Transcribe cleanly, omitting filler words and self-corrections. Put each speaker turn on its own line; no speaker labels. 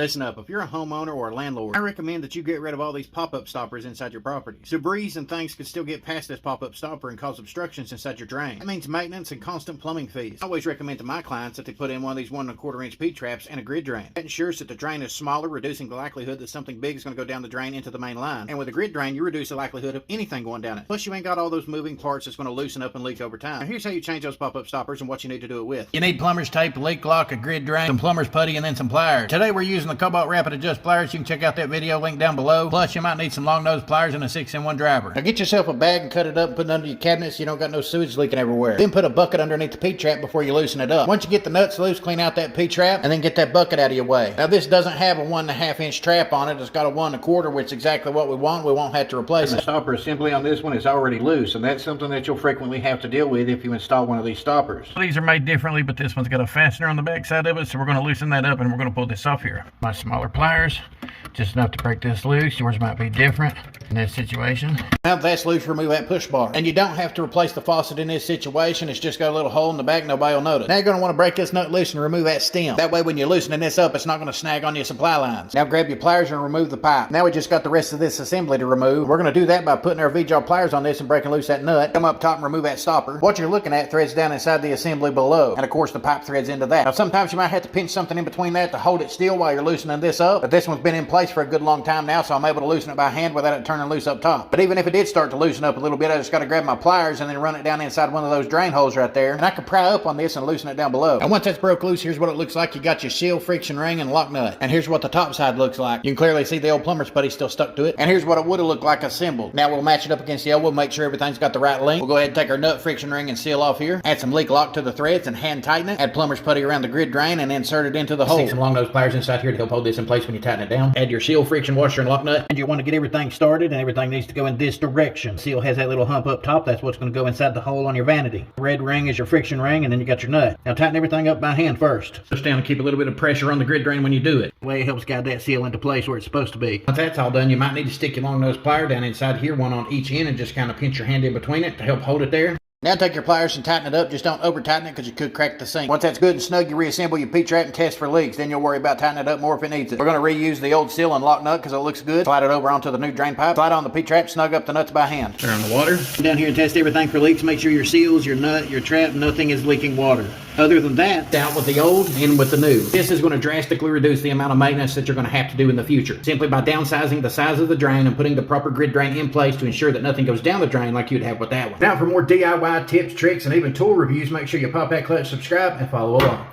Listen up, if you're a homeowner or a landlord, I recommend that you get rid of all these pop-up stoppers inside your property. Debris and things could still get past this pop-up stopper and cause obstructions inside your drain. That means maintenance and constant plumbing fees. I always recommend to my clients that they put in one of these 1 1/4 inch P-traps and a grid drain. That ensures that the drain is smaller, reducing the likelihood that something big is going to go down the drain into the main line. And with a grid drain, you reduce the likelihood of anything going down it. Plus, you ain't got all those moving parts that's going to loosen up and leak over time. Now, here's how you change those pop-up stoppers and what you need to do it with.
You need plumber's tape, a leak lock, a grid drain, some plumber's putty, and then some pliers. Today we're using the Cobalt Rapid Adjust pliers. You can check out that video link down below. Plus, you might need some long nose pliers and a 6-in-1 driver. Now get yourself a bag and cut it up and put it under your cabinet so you don't got no sewage leaking everywhere. Then put a bucket underneath the P-trap before you loosen it up. Once you get the nuts loose, clean out that P-trap and then get that bucket out of your way. Now this doesn't have a 1 1/2 inch trap on it. It's got a 1 1/4, which is exactly what we want. We won't have to replace it.
The stopper assembly on this one is already loose, and that's something that you'll frequently have to deal with if you install one of these stoppers.
These are made differently, but this one's got a fastener on the back side of it, so we're going to loosen that up and we're going to pull this off here. My smaller pliers, just enough to break this loose. Yours might be different in this situation.
Now that that's loose, remove that push bar. And you don't have to replace the faucet in this situation. It's just got a little hole in the back, nobody will notice. Now you're going to want to break this nut loose and remove that stem. That way when you're loosening this up, it's not going to snag on your supply lines. Now grab your pliers and remove the pipe. Now we just got the rest of this assembly to remove. We're going to do that by putting our V-jaw pliers on this and breaking loose that nut. Come up top and remove that stopper. What you're looking at threads down inside the assembly below. And of course the pipe threads into that. Now sometimes you might have to pinch something in between that to hold it still while you're loosening this up. But this one's been in place for a good long time now, so I'm able to loosen it by hand without it turning loose up top. But even if it did start to loosen up a little bit, I just got to grab my pliers and then run it down inside one of those drain holes right there. And I can pry up on this and loosen it down below. And once that's broke loose, here's what it looks like. You got your seal, friction ring, and lock nut. And here's what the top side looks like. You can clearly see the old plumber's putty still stuck to it. And here's what it would have looked like assembled. Now we'll match it up against the elbow, make sure everything's got the right length. We'll go ahead and take our nut, friction ring, and seal off here. Add some leak lock to the threads and hand tighten it. Add plumber's putty around the grid drain and insert it into the hole.
Stick some long nose pliers inside here to help hold this in place when you tighten it down. Add your seal, friction, washer, and lock nut. And you want to get everything started, and everything needs to go in this direction. Seal has that little hump up top. That's what's going to go inside the hole on your vanity. Red ring is your friction ring, and then you got your nut. Now tighten everything up by hand first. Push down and keep a little bit of pressure on the grid drain when you do it. The way it helps guide that seal into place where it's supposed to be. Once that's all done, you might need to stick your long nose plier down inside here, one on each end, and just kind of pinch your hand in between it to help hold it there.
Now take your pliers and tighten it up. Just don't over tighten it because you could crack the sink. Once that's good and snug, you reassemble your P-trap and test for leaks. Then you'll worry about tightening it up more if it needs it. We're going to reuse the old seal and lock nut because it looks good. Slide it over onto the new drain pipe. Slide on the P-trap, snug up the nuts by hand.
Turn on the water. Down here and test everything for leaks. Make sure your seals, your nut, your trap, nothing is leaking water. Other than that, out with the old, in with the new. This is going to drastically reduce the amount of maintenance that you're going to have to do in the future. Simply by downsizing the size of the drain and putting the proper grid drain in place to ensure that nothing goes down the drain like you'd have with that one. Now for more DIY tips, tricks, and even tool reviews, make sure you pop that clutch, subscribe, and follow along.